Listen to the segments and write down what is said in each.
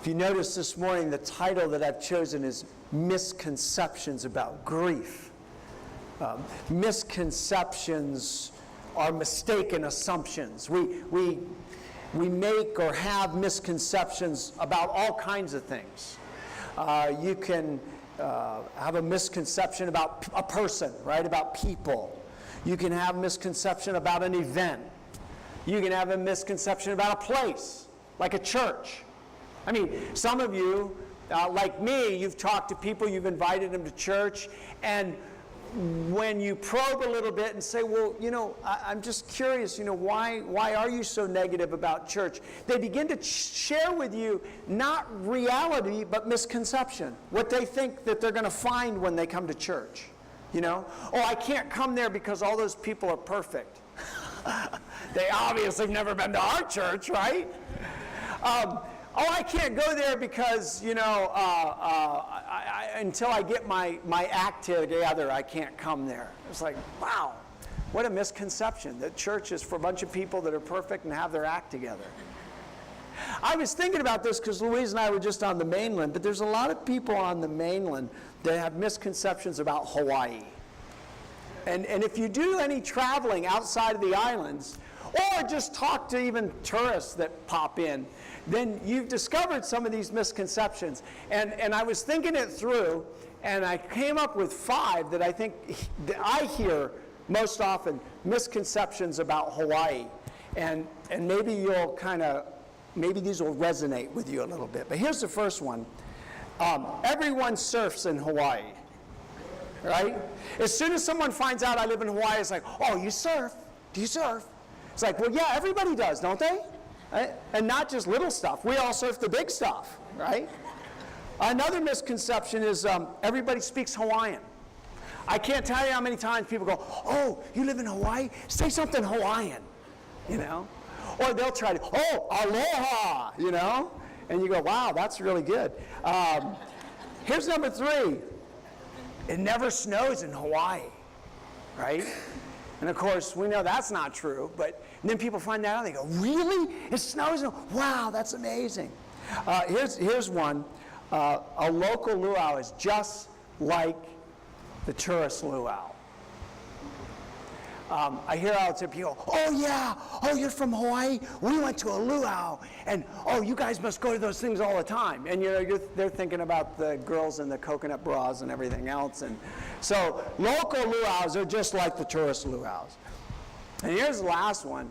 If you notice this morning, the title that I've chosen is Misconceptions about Grief. Misconceptions are mistaken assumptions. We make or have misconceptions about all kinds of things. You can have a misconception about a person, right? About people. You can have a misconception about an event. You can have a misconception about a place, like a church. I mean, some of you, like me, you've talked to people, you've invited them to church, and when you probe a little bit and say, well, I'm just curious, why are you so negative about church? They begin to share with you not reality, but misconception. What they think that they're going to find when they come to church. Oh, I can't come there because all those people are perfect. They obviously have never been to our church, right? Oh, I can't go there because, until I get my act together, I can't come there. It's like, wow, what a misconception that church is for a bunch of people that are perfect and have their act together. I was thinking about this because Louise and I were just on the mainland, but there's a lot of people on the mainland that have misconceptions about Hawaii. And if you do any traveling outside of the islands, or just talk to even tourists that pop in, then you've discovered some of these misconceptions. And I was thinking it through, and I came up with 5 that I think that I hear most often, misconceptions about Hawaii. And maybe maybe these will resonate with you a little bit. But here's the first one. Everyone surfs in Hawaii, right? As soon as someone finds out I live in Hawaii, it's like, oh, you surf? Do you surf? It's like, well, yeah, everybody does, don't they? Right? And not just little stuff. We all surf the big stuff, right? Another misconception is everybody speaks Hawaiian. I can't tell you how many times people go, oh, you live in Hawaii? Say something Hawaiian, Or they'll try to, oh, aloha, And you go, wow, that's really good. Here's number 3. It never snows in Hawaii, right? And of course, we know that's not true, but then people find that out, they go, really? It snows? Wow, that's amazing. Here's one. A local luau is just like the tourist luau. I hear all the time people, oh yeah, oh you're from Hawaii? We went to a luau, and oh you guys must go to those things all the time. And they're thinking about the girls in the coconut bras and everything else. And so local luaus are just like the tourist luaus. And here's the last one.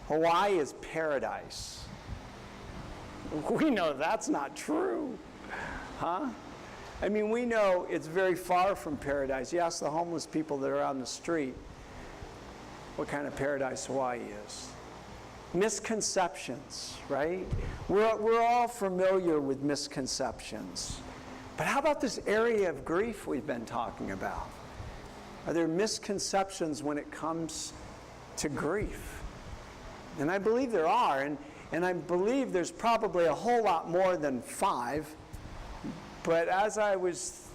Hawaii is paradise. We know that's not true, huh? I mean, we know it's very far from paradise. You ask the homeless people that are on the street what kind of paradise Hawaii is. Misconceptions, right? We're all familiar with misconceptions. But how about this area of grief we've been talking about? Are there misconceptions when it comes to grief? And I believe there are, and I believe there's probably a whole lot more than 5. But as I was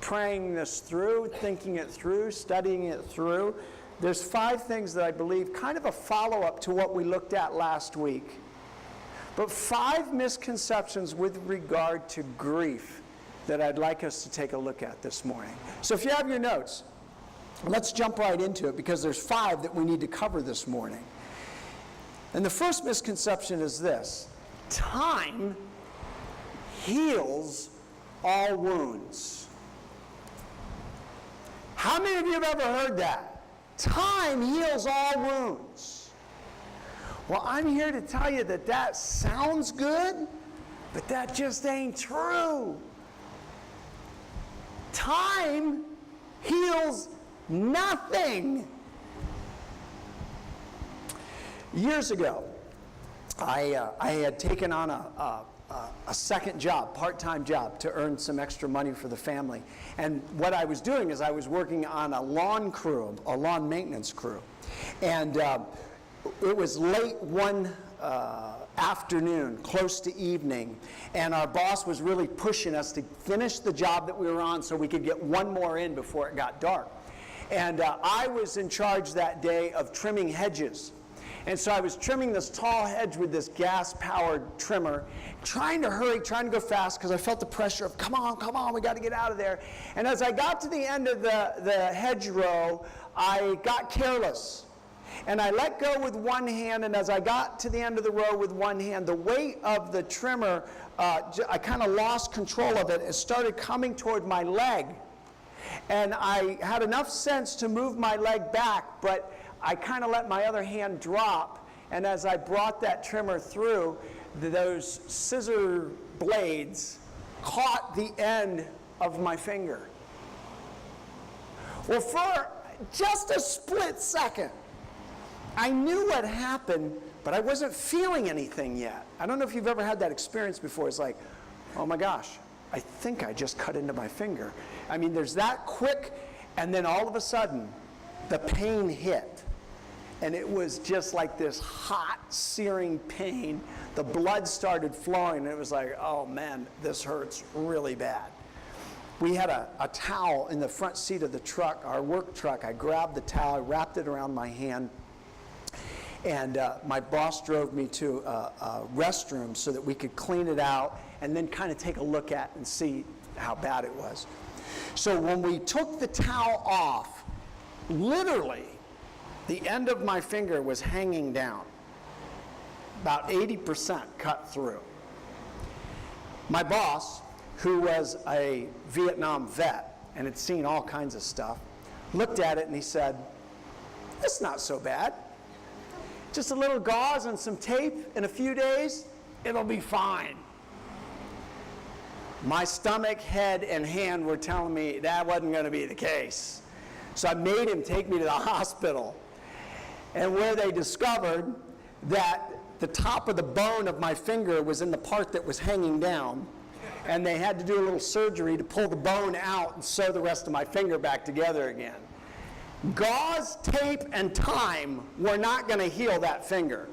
praying this through, thinking it through, studying it through, there's 5 things that I believe, kind of a follow-up to what we looked at last week. But 5 misconceptions with regard to grief that I'd like us to take a look at this morning. So if you have your notes, let's jump right into it because there's 5 that we need to cover this morning. And the first misconception is this: time heals all wounds. How many of you have ever heard that? Time heals all wounds. Well, I'm here to tell you that sounds good, but that just ain't true. Time heals nothing. Years ago, I had taken on a second job, part-time job, to earn some extra money for the family. And what I was doing is I was working on a lawn crew, a lawn maintenance crew. And it was late one afternoon, close to evening, and our boss was really pushing us to finish the job that we were on so we could get one more in before it got dark. And I was in charge that day of trimming hedges. And so I was trimming this tall hedge with this gas-powered trimmer, trying to hurry, trying to go fast, because I felt the pressure of, come on, we got to get out of there. And as I got to the end of the hedgerow, I got careless. And I let go with one hand, and as I got to the end of the row with one hand, the weight of the trimmer, I kind of lost control of it. It started coming toward my leg. And I had enough sense to move my leg back, but I kind of let my other hand drop, and as I brought that trimmer through, those scissor blades caught the end of my finger. Well, for just a split second, I knew what happened, but I wasn't feeling anything yet. I don't know if you've ever had that experience before. It's like, oh my gosh, I think I just cut into my finger. I mean, there's that quick, and then all of a sudden, the pain hit. And it was just like this hot, searing pain. The blood started flowing, and it was like, oh man, this hurts really bad. We had a towel in the front seat of the truck, our work truck. I grabbed the towel, I wrapped it around my hand, and my boss drove me to a restroom so that we could clean it out and then kind of take a look at and see how bad it was. So when we took the towel off, literally, the end of my finger was hanging down, about 80% cut through. My boss, who was a Vietnam vet and had seen all kinds of stuff, looked at it and he said, "It's not so bad. Just a little gauze and some tape in a few days, it'll be fine." My stomach, head, and hand were telling me that wasn't going to be the case. So I made him take me to the hospital, and where they discovered that the top of the bone of my finger was in the part that was hanging down, and they had to do a little surgery to pull the bone out and sew the rest of my finger back together again. Gauze, tape, and time were not going to heal that finger.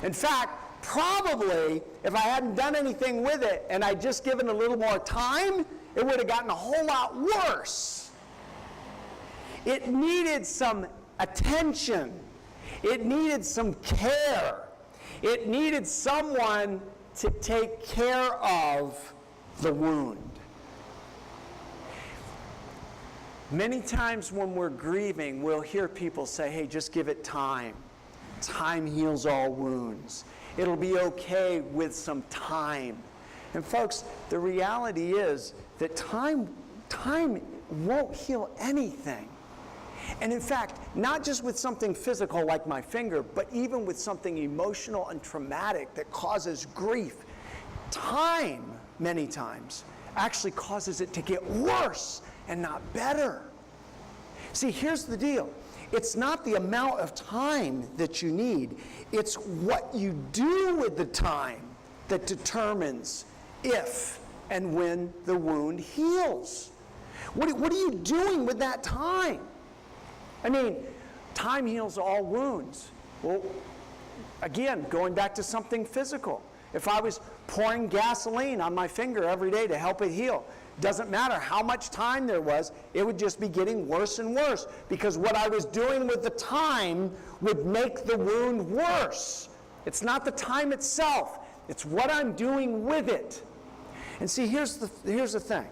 In fact, probably if I hadn't done anything with it and I'd just given a little more time, it would have gotten a whole lot worse. It needed some attention. It needed some care. It needed someone to take care of the wound. Many times when we're grieving, we'll hear people say, hey, just give it time. Time heals all wounds. It'll be okay with some time. And folks, the reality is that time won't heal anything. And in fact, not just with something physical like my finger, but even with something emotional and traumatic that causes grief, time, many times, actually causes it to get worse and not better. See, here's the deal. It's not the amount of time that you need. It's what you do with the time that determines if and when the wound heals. What are you doing with that time? I mean, time heals all wounds. Well, again, going back to something physical. If I was pouring gasoline on my finger every day to help it heal, doesn't matter how much time there was, it would just be getting worse and worse, because what I was doing with the time would make the wound worse. It's not the time itself, it's what I'm doing with it. And see, here's the thing.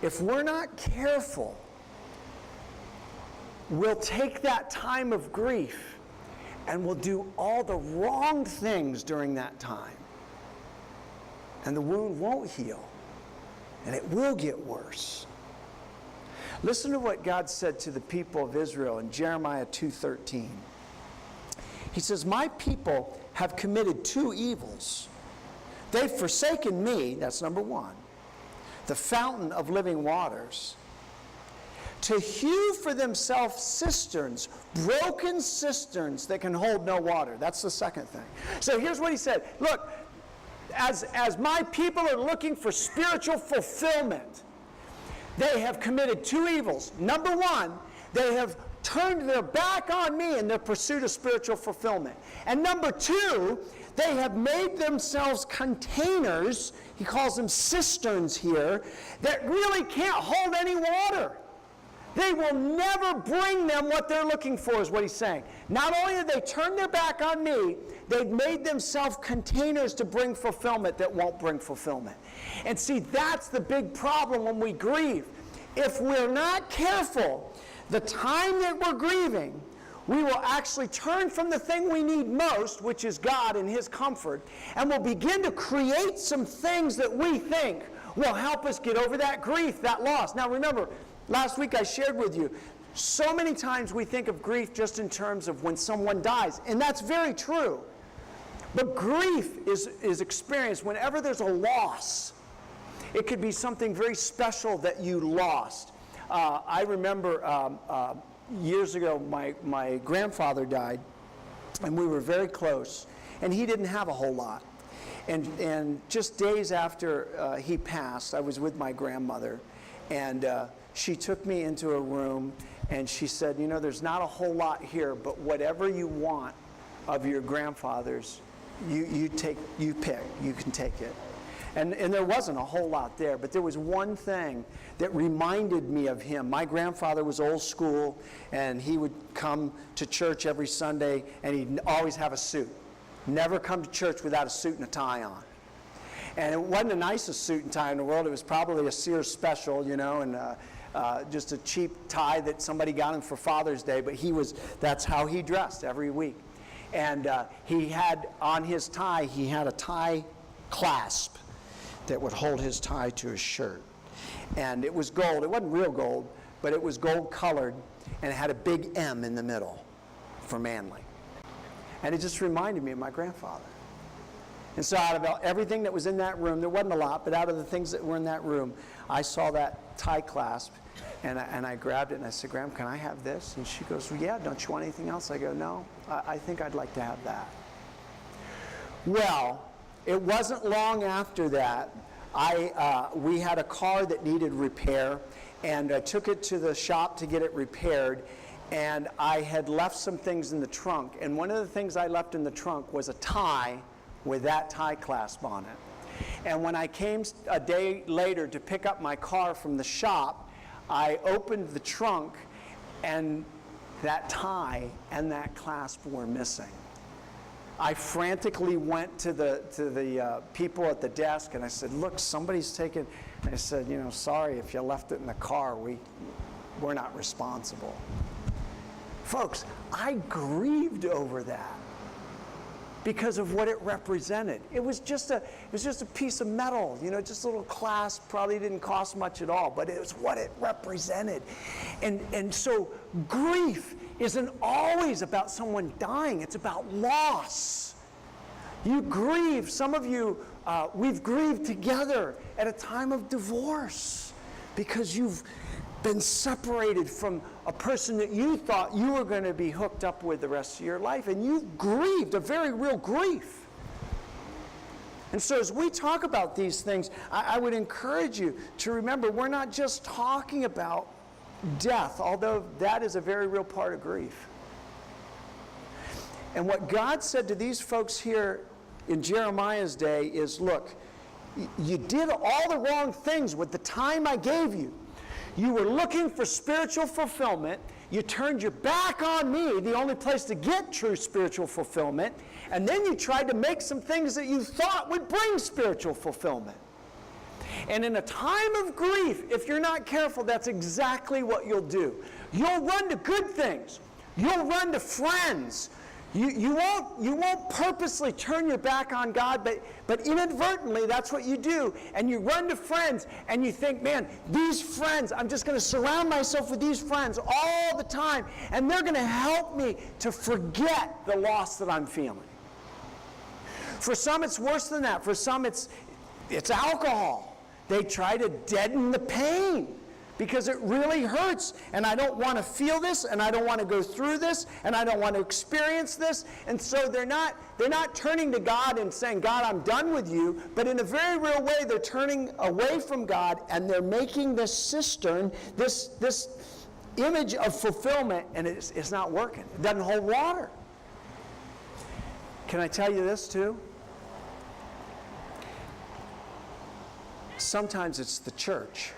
If we're not careful, we'll take that time of grief and we'll do all the wrong things during that time. And the wound won't heal. And it will get worse. Listen to what God said to the people of Israel in Jeremiah 2:13. He says, "My people have committed two evils. They've forsaken me," that's number one, "the fountain of living waters, to hew for themselves cisterns, broken cisterns that can hold no water." That's the second thing. So here's what he said. Look, as my people are looking for spiritual fulfillment, they have committed two evils. Number one, they have turned their back on me in their pursuit of spiritual fulfillment. And number two, they have made themselves containers, he calls them cisterns here, that really can't hold any water. they will never bring them what they're looking for, is what he's saying. Not only did they turn their back on me, they've made themselves containers to bring fulfillment that won't bring fulfillment. And see, that's the big problem when we grieve. If we're not careful, the time that we're grieving, we will actually turn from the thing we need most, which is God and His comfort, and we'll begin to create some things that we think will help us get over that grief, that loss. Now remember, last week I shared with you, so many times we think of grief just in terms of when someone dies, and that's very true. But grief is experienced whenever there's a loss. It could be something very special that you lost. I remember years ago, my grandfather died, and we were very close, and he didn't have a whole lot. And just days after he passed, I was with my grandmother, and she took me into a room, and she said, you know, there's not a whole lot here, but whatever you want of your grandfather's, you pick, you can take it. And there wasn't a whole lot there, but there was one thing that reminded me of him. My grandfather was old school, and he would come to church every Sunday, and he'd always have a suit. Never come to church without a suit and a tie on. And it wasn't the nicest suit and tie in the world. It was probably a Sears special, you know, and just a cheap tie that somebody got him for Father's Day, but that's how he dressed every week. And he had, on his tie, he had a tie clasp that would hold his tie to his shirt. And it was gold. It wasn't real gold, but it was gold colored, and it had a big M in the middle for manly. And it just reminded me of my grandfather. And so out of everything that was in that room, there wasn't a lot, but out of the things that were in that room, I saw that tie clasp, and I grabbed it, and I said, Graham, can I have this? And she goes, well, yeah, don't you want anything else? I go, no, I think I'd like to have that. Well, it wasn't long after that, we had a car that needed repair, and I took it to the shop to get it repaired, and I had left some things in the trunk, and one of the things I left in the trunk was a tie with that tie clasp on it. And when I came a day later to pick up my car from the shop, I opened the trunk, and that tie and that clasp were missing. I frantically went to the people at the desk, and I said, look, somebody's taken. I said, you know, sorry if you left it in the car. We're not responsible. Folks, I grieved over that because of what it represented. It was just a piece of metal, you know, just a little clasp, probably didn't cost much at all, but it was what it represented. And so grief isn't always about someone dying, it's about loss. You grieve, some of you, we've grieved together at a time of divorce because you've been separated from a person that you thought you were going to be hooked up with the rest of your life, and you've grieved a very real grief. And so as we talk about these things, I would encourage you to remember we're not just talking about death, although that is a very real part of grief. And what God said to these folks here in Jeremiah's day is, look, you did all the wrong things with the time I gave you. You were looking for spiritual fulfillment. You turned your back on me, the only place to get true spiritual fulfillment. And then you tried to make some things that you thought would bring spiritual fulfillment. And in a time of grief, if you're not careful, that's exactly what you'll do. You'll run to good things. You'll run to friends. You won't purposely turn your back on God, but inadvertently that's what you do. And you run to friends, and you think, man, these friends, I'm just going to surround myself with these friends all the time, and they're going to help me to forget the loss that I'm feeling. For some, it's worse than that. For some, it's alcohol. They try to deaden the pain because it really hurts, and I don't want to feel this, and I don't want to go through this, and I don't want to experience this. And so they're not turning to God and saying, God, I'm done with you, but in a very real way they're turning away from God, and they're making this cistern, this image of fulfillment, and it's not working. It doesn't hold water. Can I tell you this too? Sometimes it's the church.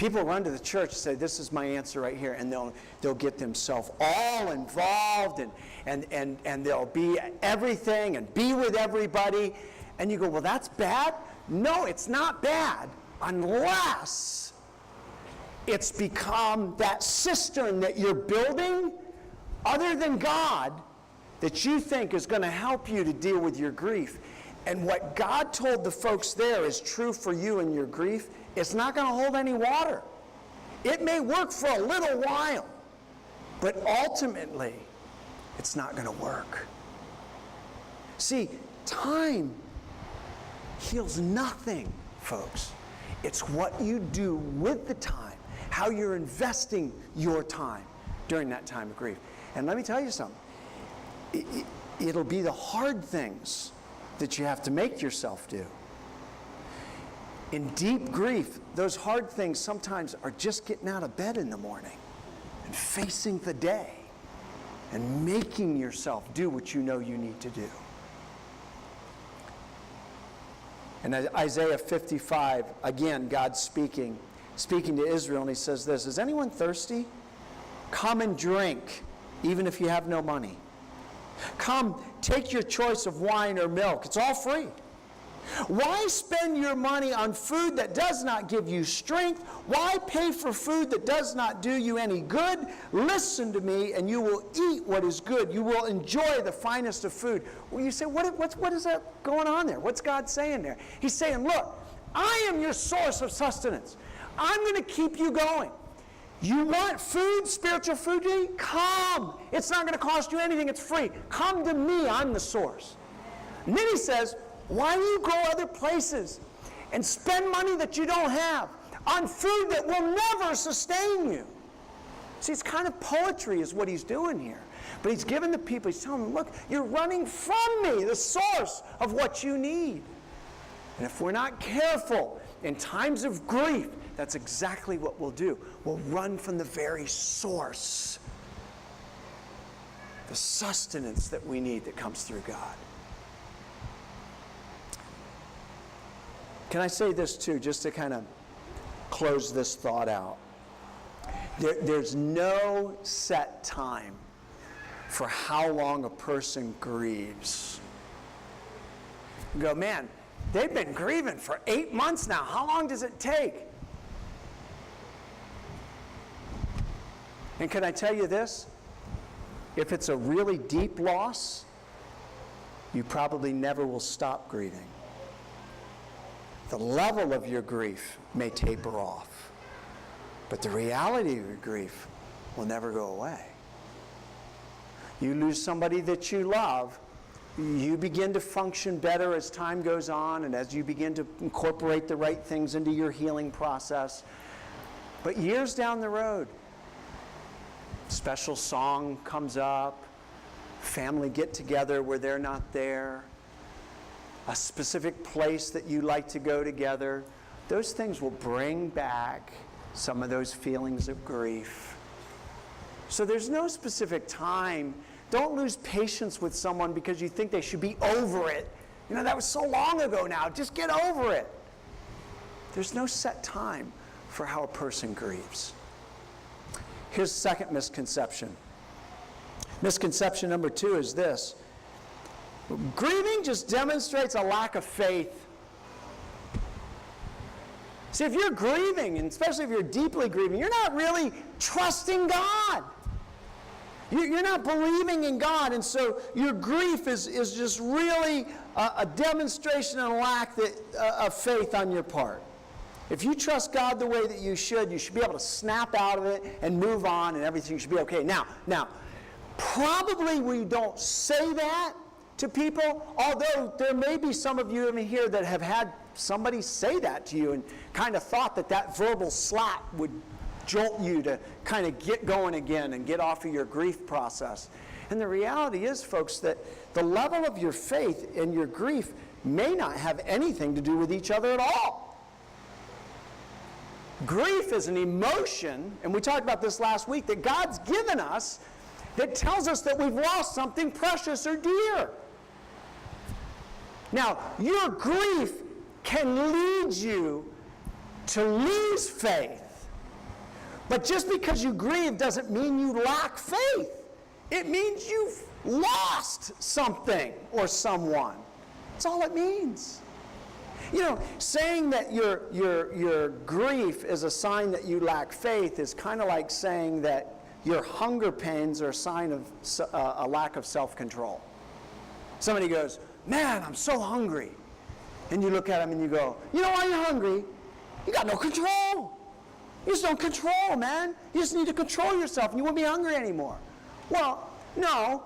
People run to the church and say, this is my answer right here, and they'll get themselves all involved, and they'll be everything and be with everybody. And you go, well, that's bad? No, it's not bad, unless it's become that cistern that you're building other than God that you think is going to help you to deal with your grief. And what God told the folks there is true for you and your grief. It's not going to hold any water. It may work for a little while, but ultimately, it's not going to work. See, time heals nothing, folks. It's what you do with the time, how you're investing your time during that time of grief. And let me tell you something. It'll be the hard things that you have to make yourself do. In deep grief, those hard things sometimes are just getting out of bed in the morning and facing the day and making yourself do what you know you need to do. In Isaiah 55, again, God's speaking to Israel, and he says this, is anyone thirsty? Come and drink, even if you have no money. Come, take your choice of wine or milk. It's all free. Why spend your money on food that does not give you strength? Why pay for food that does not do you any good? Listen to me, and you will eat what is good. You will enjoy the finest of food. Well, you say, what is that going on there? What's God saying there? He's saying, look, I am your source of sustenance. I'm going to keep you going. You want food, spiritual food to eat? Come. It's not going to cost you anything. It's free. Come to me. I'm the source. And then he says, why do you go other places and spend money that you don't have on food that will never sustain you? See, it's kind of poetry is what he's doing here. But he's giving the people, he's telling them, look, you're running from me, the source of what you need. And if we're not careful in times of grief, that's exactly what we'll do. We'll run from the very source, the sustenance that we need that comes through God. Can I say this too, just to kind of close this thought out? There's no set time for how long a person grieves. You go, man, they've been grieving for 8 months now. How long does it take? And can I tell you this? If it's a really deep loss, you probably never will stop grieving. The level of your grief may taper off, but the reality of your grief will never go away. You lose somebody that you love, you begin to function better as time goes on and as you begin to incorporate the right things into your healing process. But years down the road, special song comes up, family get together where they're not there, a specific place that you like to go together. Those things will bring back some of those feelings of grief. So there's no specific time. Don't lose patience with someone because you think they should be over it. You know, that was so long ago now. Just get over it. There's no set time for how a person grieves. Here's the second misconception. Misconception number 2 is this. Grieving just demonstrates a lack of faith. See, if you're grieving, and especially if you're deeply grieving, you're not really trusting God. You're not believing in God, and so your grief is just really a demonstration and a lack of faith on your part. If you trust God the way that you should be able to snap out of it and move on, and everything should be okay. Now, probably we don't say that to people, although there may be some of you in here that have had somebody say that to you and kind of thought that verbal slap would jolt you to kind of get going again and get off of your grief process. And the reality is, folks, that the level of your faith and your grief may not have anything to do with each other at all. Grief is an emotion, and we talked about this last week, that God's given us that tells us that we've lost something precious or dear. Now, your grief can lead you to lose faith But just because you grieve doesn't mean you lack faith. It means you've lost something or someone. That's all it means. You know, saying that your grief is a sign that you lack faith is kind of like saying that your hunger pains are a sign of a lack of self-control. Somebody goes, man, I'm so hungry. And you look at them and you go, you know why you're hungry? You got no control. You just don't control, man. You just need to control yourself and you won't be hungry anymore. Well, no.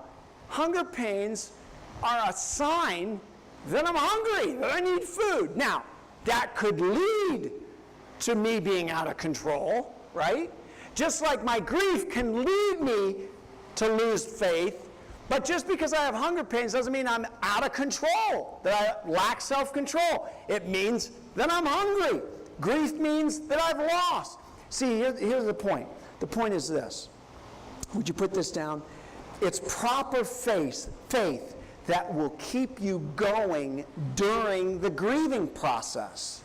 Hunger pains are a sign that I'm hungry, that I need food. Now, that could lead to me being out of control, right? Just like my grief can lead me to lose faith, but just because I have hunger pains doesn't mean I'm out of control, that I lack self-control. It means that I'm hungry. Grief means that I've lost. See, here's the point. The point is this. Would you put this down? It's proper faith that will keep you going during the grieving process.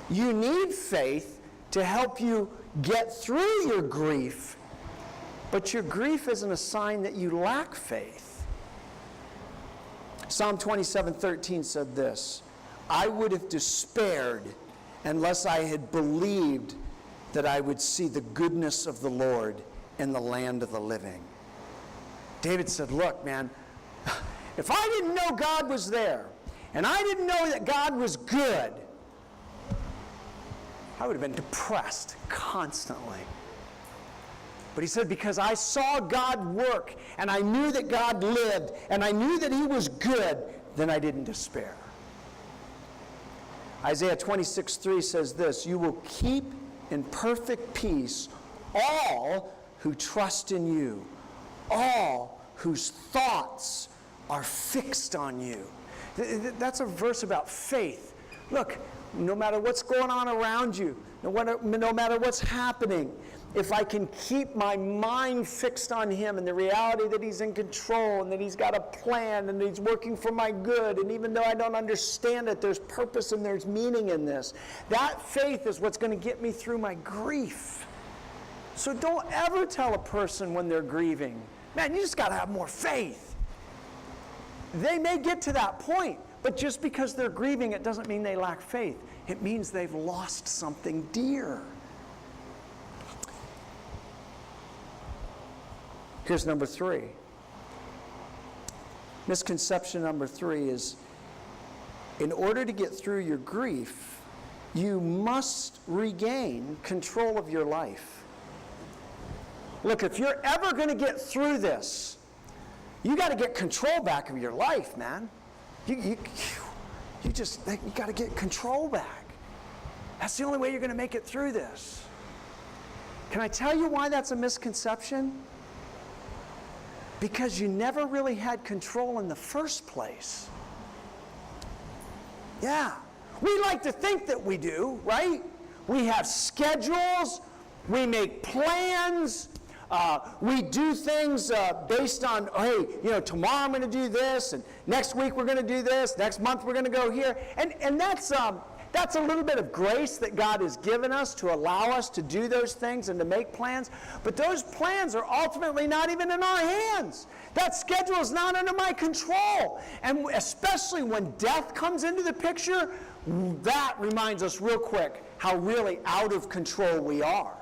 You need faith to help you get through your grief, but your grief isn't a sign that you lack faith. Psalm 27:13 said this, I would have despaired unless I had believed that I would see the goodness of the Lord in the land of the living. David said, look, man, if I didn't know God was there, and I didn't know that God was good, I would have been depressed constantly. But he said, because I saw God work, and I knew that God lived, and I knew that he was good, then I didn't despair. Isaiah 26:3 says this, you will keep in perfect peace all who trust in you, all whose thoughts are fixed on you. That's a verse about faith. Look, no matter what's going on around you, no matter what's happening, if I can keep my mind fixed on him and the reality that he's in control and that he's got a plan and that he's working for my good, and even though I don't understand it, there's purpose and there's meaning in this. That faith is what's going to get me through my grief. So don't ever tell a person when they're grieving, man, you just got to have more faith. They may get to that point, but just because they're grieving, it doesn't mean they lack faith. It means they've lost something dear. Here's number 3. Misconception number 3 is, in order to get through your grief, you must regain control of your life. Look, if you're ever going to get through this, you got to get control back of your life, man. You got to get control back. That's the only way you're going to make it through this. Can I tell you why that's a misconception? Because you never really had control in the first place. Yeah. We like to think that we do, right? We have schedules. We make plans. We do things based on, hey, tomorrow I'm going to do this, and next week we're going to do this, next month we're going to go here. And that's a little bit of grace that God has given us to allow us to do those things and to make plans. But those plans are ultimately not even in our hands. That schedule is not under my control. And especially when death comes into the picture, that reminds us real quick how really out of control we are.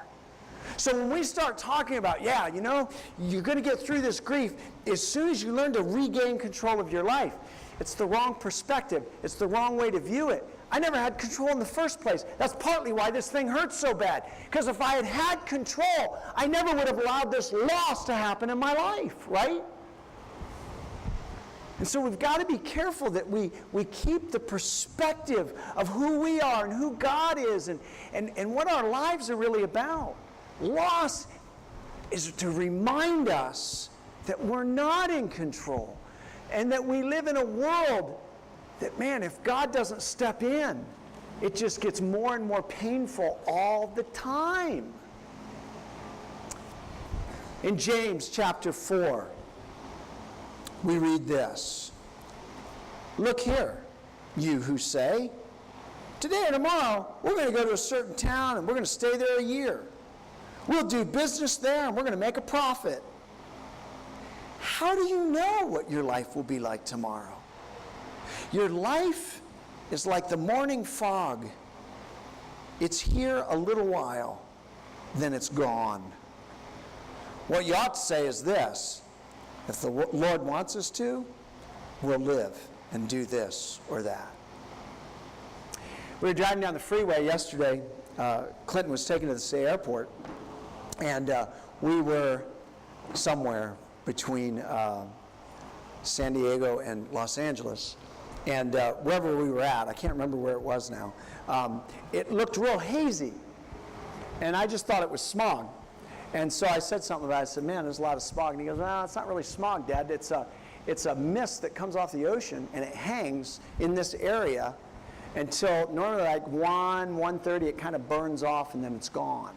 So when we start talking about, you're going to get through this grief, as soon as you learn to regain control of your life, it's the wrong perspective. It's the wrong way to view it. I never had control in the first place. That's partly why this thing hurts so bad. Because if I had had control, I never would have allowed this loss to happen in my life, right? And so we've got to be careful that we keep the perspective of who we are and who God is and what our lives are really about. Loss is to remind us that we're not in control and that we live in a world that, man, if God doesn't step in, it just gets more and more painful all the time. In James chapter 4, we read this. Look here, you who say, today or tomorrow, we're going to go to a certain town and we're going to stay there a year. We'll do business there and we're going to make a profit. How do you know what your life will be like tomorrow? Your life is like the morning fog. It's here a little while, then it's gone. What you ought to say is this: if the Lord wants us to, we'll live and do this or that. We were driving down the freeway yesterday. Clinton was taken to the airport, and we were somewhere between San Diego and Los Angeles. And wherever we were at, I can't remember where it was now, it looked real hazy. And I just thought it was smog. And so I said something about it. I said, man, there's a lot of smog. And he goes, well, it's not really smog, Dad. It's a mist that comes off the ocean, and it hangs in this area until normally like 1:30, it kind of burns off, and then it's gone.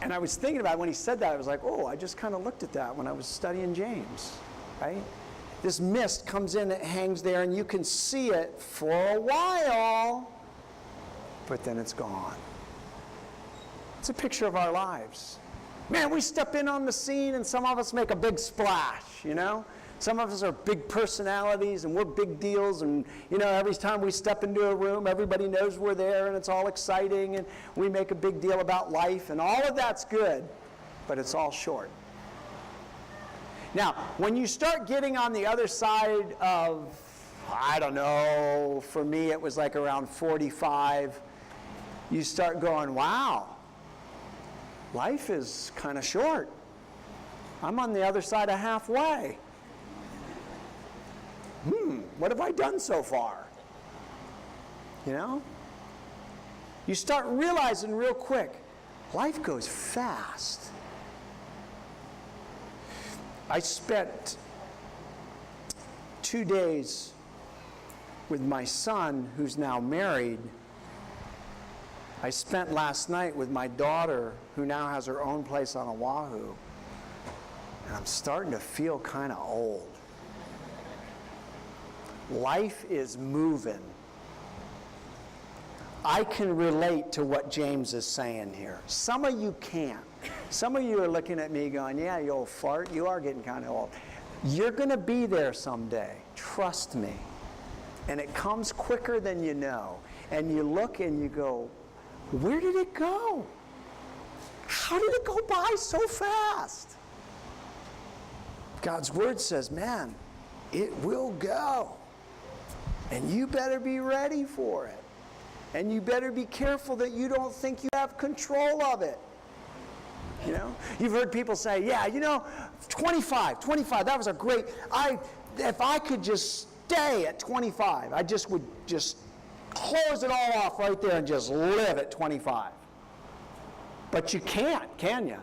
And I was thinking about it when he said that. I was like, oh, I just kind of looked at that when I was studying James, right? This mist comes in, it hangs there, and you can see it for a while, but then it's gone. It's a picture of our lives. Man, we step in on the scene, and some of us make a big splash, you know? Some of us are big personalities, and we're big deals, and, you know, every time we step into a room, everybody knows we're there, and it's all exciting, and we make a big deal about life, and all of that's good, but it's all short. Now, when you start getting on the other side of, I don't know, for me it was like around 45, you start going, wow, life is kind of short. I'm on the other side of halfway. What have I done so far? You know? You start realizing real quick, life goes fast. I spent 2 days with my son, who's now married. I spent last night with my daughter, who now has her own place on Oahu. And I'm starting to feel kind of old. Life is moving. I can relate to what James is saying here. Some of you can't. Some of you are looking at me going, yeah, you old fart, you are getting kind of old. You're going to be there someday. Trust me. And it comes quicker than you know. And you look and you go, where did it go? How did it go by so fast? God's word says, man, it will go. And you better be ready for it. And you better be careful that you don't think you have control of it. You know? You've heard people say, yeah, you know, 25, that was a great, if I could just stay at 25, I just would just close it all off right there and just live at 25. But you can't, can you?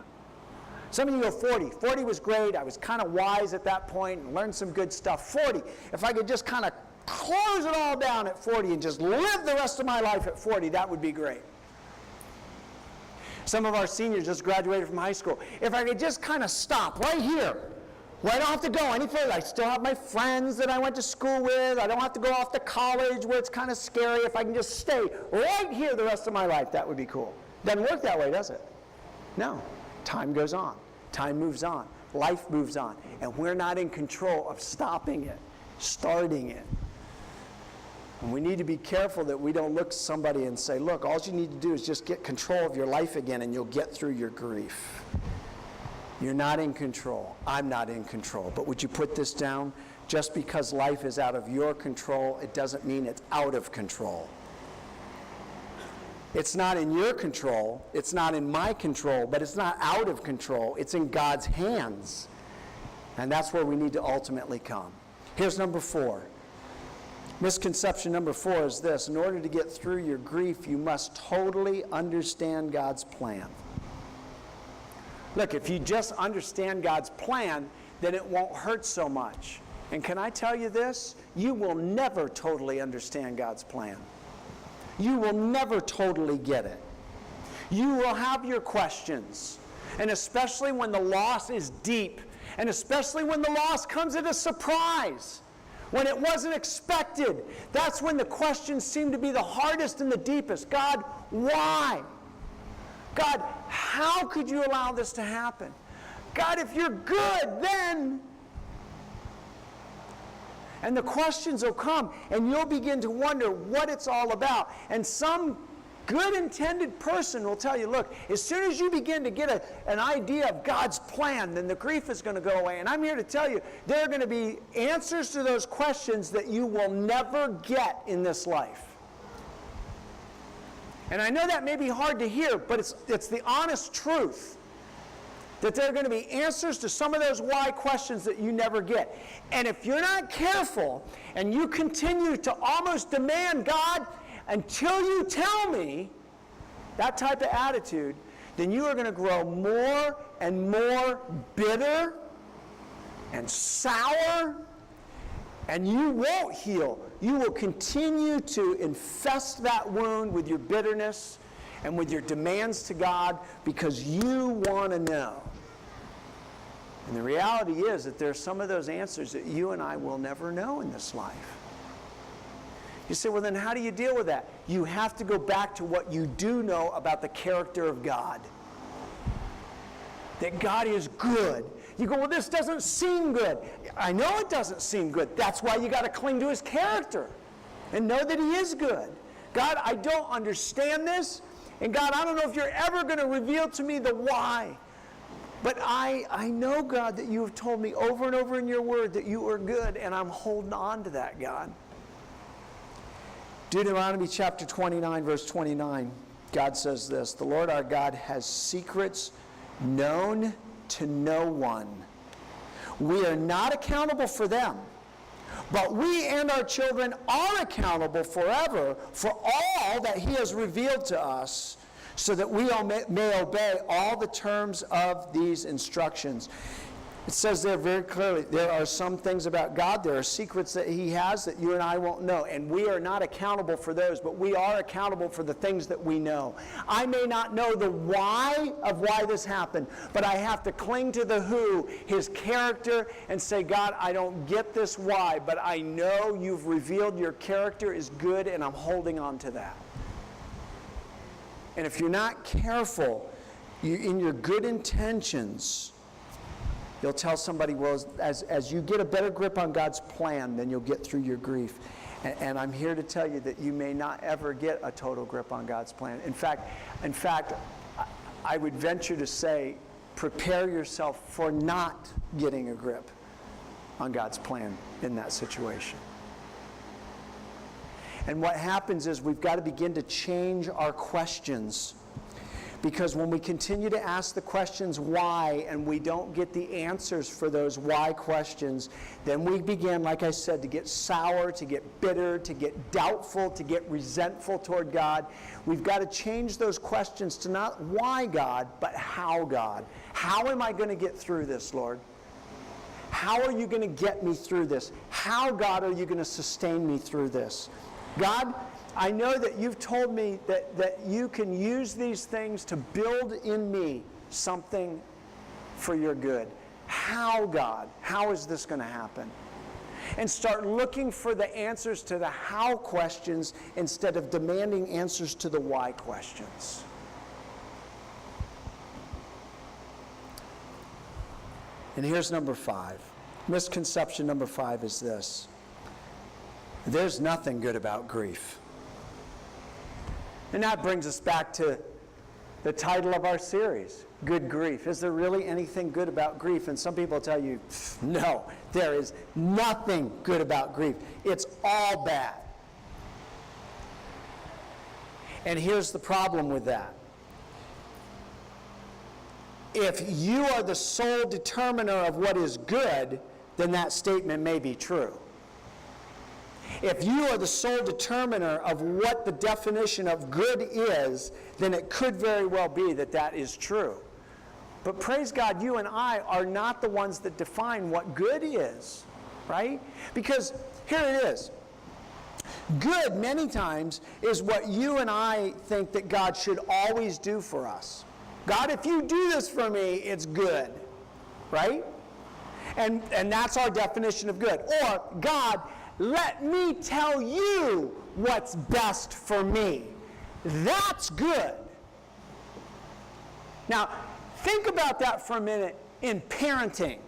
Some of you go 40. 40 was great. I was kind of wise at that point and learned some good stuff. 40, if I could just kind of close it all down at 40 and just live the rest of my life at 40, that would be great. Some of our seniors just graduated from high school. If I could just kind of stop right here, where I don't have to go any further. I still have my friends that I went to school with. I don't have to go off to college where it's kind of scary. If I can just stay right here the rest of my life, that would be cool. Doesn't work that way, does it? No. Time goes on. Time moves on. Life moves on. And we're not in control of stopping it, starting it. And we need to be careful that we don't look at somebody and say, look, all you need to do is just get control of your life again and you'll get through your grief. You're not in control. I'm not in control. But would you put this down? Just because life is out of your control, it doesn't mean it's out of control. It's not in your control. It's not in my control, but it's not out of control. It's in God's hands. And that's where we need to ultimately come. Here's number 4. Misconception number 4 is this: in order to get through your grief, you must totally understand God's plan. Look, if you just understand God's plan, then it won't hurt so much. And can I tell you this? You will never totally understand God's plan. You will never totally get it. You will have your questions. And especially when the loss is deep. And especially when the loss comes as a surprise. When it wasn't expected. That's when the questions seem to be the hardest and the deepest. God, why? God, how could you allow this to happen? God, if you're good, then... And the questions will come, and you'll begin to wonder what it's all about. And some good-intended person will tell you, look, as soon as you begin to get an idea of God's plan, then the grief is going to go away. And I'm here to tell you, there are going to be answers to those questions that you will never get in this life. And I know that may be hard to hear, but it's the honest truth. That there are going to be answers to some of those why questions that you never get. And if you're not careful and you continue to almost demand, God, until you tell me, that type of attitude, then you are going to grow more and more bitter and sour, and you won't heal. You will continue to infest that wound with your bitterness and with your demands to God because you want to know. And the reality is that there are some of those answers that you and I will never know in this life. You say, well, then how do you deal with that? You have to go back to what you do know about the character of God. That God is good. You go, well, this doesn't seem good. I know it doesn't seem good. That's why you got to cling to His character and know that He is good. God, I don't understand this. And God, I don't know if you're ever going to reveal to me the why. But I know, God, that you have told me over and over in your word that you are good, and I'm holding on to that, God. Deuteronomy chapter 29, verse 29, God says this, the Lord our God has secrets known to no one. We are not accountable for them, but we and our children are accountable forever for all that He has revealed to us, so that we all may obey all the terms of these instructions. It says there very clearly, there are some things about God, there are secrets that He has that you and I won't know, and we are not accountable for those, but we are accountable for the things that we know. I may not know the why of why this happened, but I have to cling to the who, His character, and say, God, I don't get this why, but I know you've revealed your character is good, and I'm holding on to that. And if you're not careful in your good intentions, you'll tell somebody, well, as you get a better grip on God's plan, then you'll get through your grief. And I'm here to tell you that you may not ever get a total grip on God's plan. In fact, I would venture to say, prepare yourself for not getting a grip on God's plan in that situation. And what happens is we've got to begin to change our questions. Because when we continue to ask the questions why and we don't get the answers for those why questions, then we begin, like I said, to get sour, to get bitter, to get doubtful, to get resentful toward God. We've got to change those questions to not why God, but how God. How am I going to get through this, Lord? How are you going to get me through this? How, God, are you going to sustain me through this? God, I know that you've told me that you can use these things to build in me something for your good. How, God? How is this going to happen? And start looking for the answers to the how questions instead of demanding answers to the why questions. And here's number 5. Misconception number 5 is this. There's nothing good about grief. And that brings us back to the title of our series, Good Grief. Is there really anything good about grief? And some people tell you, no, there is nothing good about grief. It's all bad. And here's the problem with that. If you are the sole determiner of what is good, then that statement may be true. If you are the sole determiner of what the definition of good is, then it could very well be that that is true. But praise God, you and I are not the ones that define what good is, right? Because here it is. Good, many times, is what you and I think that God should always do for us. God, if you do this for me, it's good, right? And that's our definition of good. Or, God, let me tell you what's best for me. That's good. Now, think about that for a minute in parenting.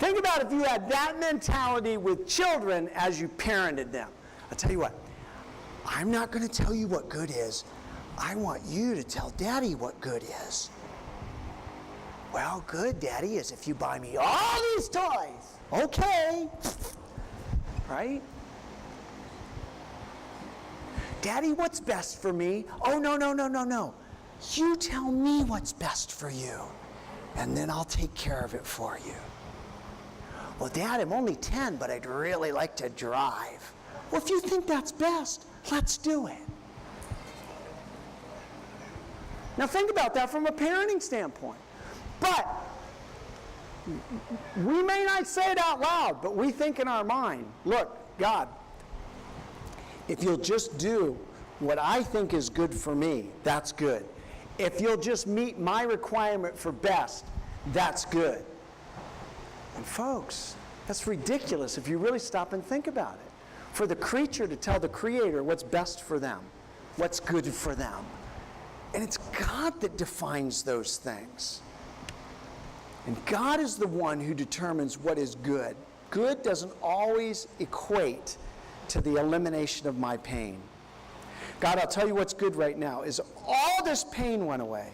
Think about if you had that mentality with children as you parented them. I'll tell you what, I'm not going to tell you what good is. I want you to tell Daddy what good is. Well, good, Daddy, is if you buy me all these toys. Okay. Right? Daddy, what's best for me? Oh, no, no, no, no, no. You tell me what's best for you, and then I'll take care of it for you. Well, Dad, I'm only 10, but I'd really like to drive. Well, if you think that's best, let's do it. Now think about that from a parenting standpoint. But we may not say it out loud, but we think in our mind, look, God, if you'll just do what I think is good for me, that's good. If you'll just meet my requirement for best, that's good. And folks, that's ridiculous if you really stop and think about it. For the creature to tell the Creator what's best for them, what's good for them. And it's God that defines those things. And God is the one who determines what is good. Good doesn't always equate to the elimination of my pain. God, I'll tell you what's good right now is all this pain went away.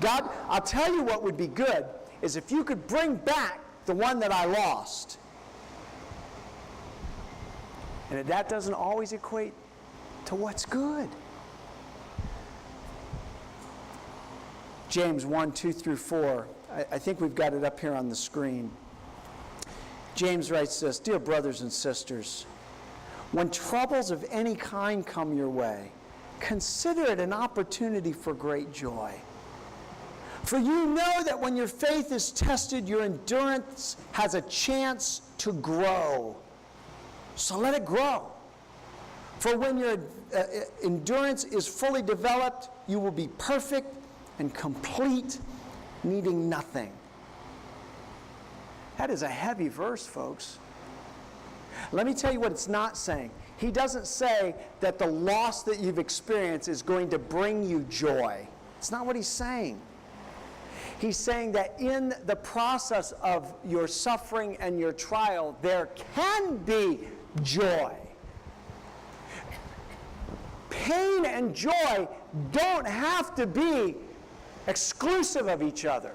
God, I'll tell you what would be good is if you could bring back the one that I lost. And that doesn't always equate to what's good. James 1, 2 through 4. I think we've got it up here on the screen. James writes this, Dear brothers and sisters, when troubles of any kind come your way, consider it an opportunity for great joy. For you know that when your faith is tested, your endurance has a chance to grow. So let it grow. For when your endurance is fully developed, you will be perfect and complete, needing nothing. That is a heavy verse, folks. Let me tell you what it's not saying. He doesn't say that the loss that you've experienced is going to bring you joy. It's not what he's saying. He's saying that in the process of your suffering and your trial, there can be joy. Pain and joy don't have to be exclusive of each other.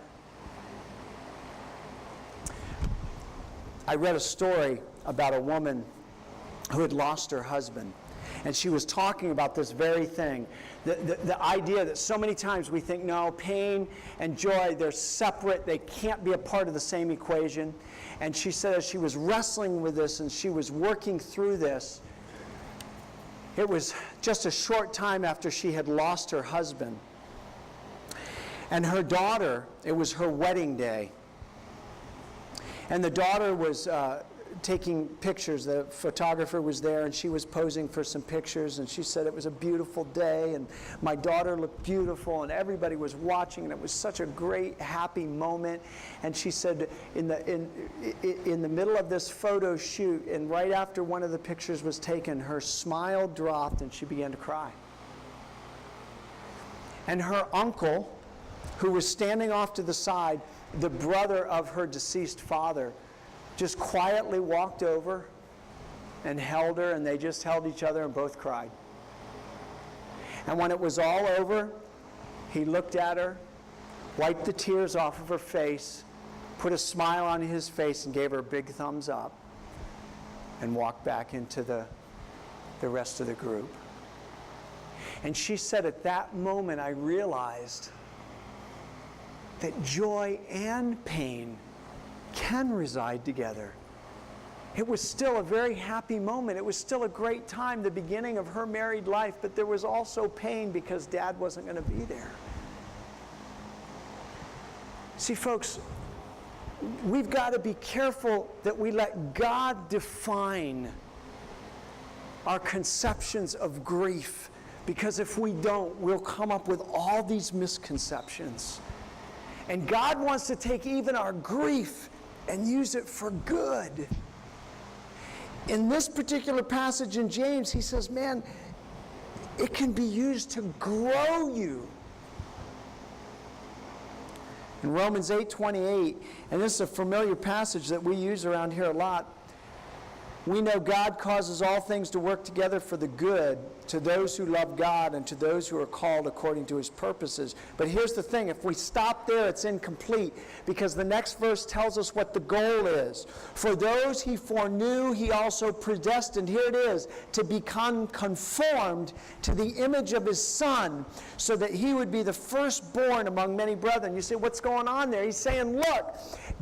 I read a story about a woman who had lost her husband. And she was talking about this very thing. The idea that so many times we think, no, pain and joy, they're separate. They can't be a part of the same equation. And she said as she was wrestling with this and she was working through this, it was just a short time after she had lost her husband. And her daughter, it was her wedding day. And the daughter was taking pictures. The photographer was there and she was posing for some pictures, and she said it was a beautiful day and my daughter looked beautiful and everybody was watching and it was such a great happy moment. And she said in the middle of this photo shoot and right after one of the pictures was taken, her smile dropped and she began to cry. And her uncle, who was standing off to the side, the brother of her deceased father, just quietly walked over and held her, and they just held each other and both cried. And when it was all over, he looked at her, wiped the tears off of her face, put a smile on his face and gave her a big thumbs up, and walked back into the rest of the group. And she said, at that moment I realized that joy and pain can reside together. It was still a very happy moment. It was still a great time, the beginning of her married life, but there was also pain because Dad wasn't going to be there. See, folks, we've got to be careful that we let God define our conceptions of grief, because if we don't, we'll come up with all these misconceptions. And God wants to take even our grief and use it for good. In this particular passage in James, he says, man, it can be used to grow you. In Romans 8:28, and this is a familiar passage that we use around here a lot, we know God causes all things to work together for the good to those who love God and to those who are called according to his purposes. But here's the thing, if we stop there, it's incomplete, because the next verse tells us what the goal is. For those he foreknew, he also predestined, here it is, to become conformed to the image of his Son, so that he would be the firstborn among many brethren. You say, what's going on there? He's saying, look,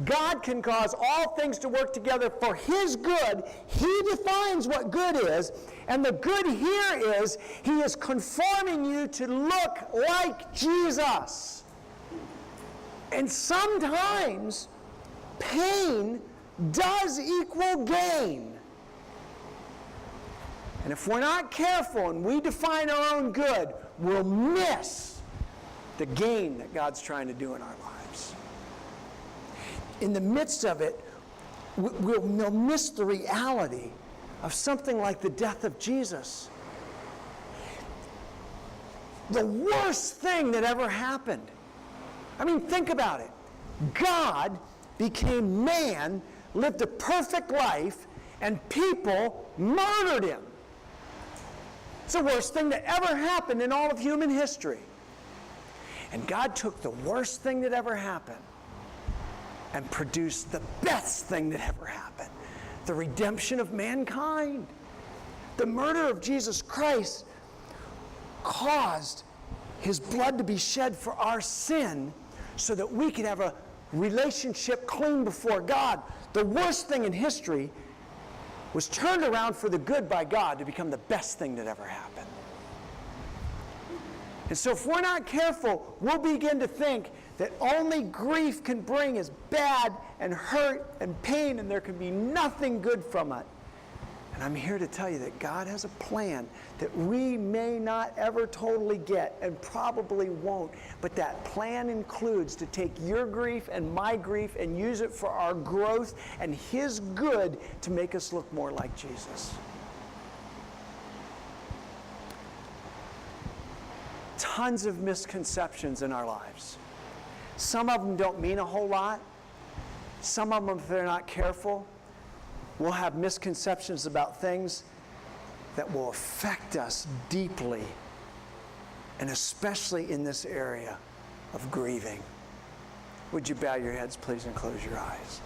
God can cause all things to work together for his good. He defines what good is, and the good here is he is conforming you to look like Jesus. And sometimes pain does equal gain. And if we're not careful and we define our own good, we'll miss the gain that God's trying to do in our lives. In the midst of it, we'll miss the reality of something like the death of Jesus. The worst thing that ever happened. I mean, think about it. God became man, lived a perfect life, and people murdered him. It's the worst thing that ever happened in all of human history. And God took the worst thing that ever happened and produced the best thing that ever happened. The redemption of mankind. The murder of Jesus Christ caused his blood to be shed for our sin so that we could have a relationship clean before God. The worst thing in history was turned around for the good by God to become the best thing that ever happened. And so if we're not careful, we'll begin to think that only grief can bring is bad and hurt and pain, and there can be nothing good from it. And I'm here to tell you that God has a plan that we may not ever totally get and probably won't, but that plan includes to take your grief and my grief and use it for our growth and his good to make us look more like Jesus. Tons of misconceptions in our lives. Some of them don't mean a whole lot. Some of them, if they're not careful, we'll have misconceptions about things that will affect us deeply, and especially in this area of grieving. Would you bow your heads, please, and close your eyes?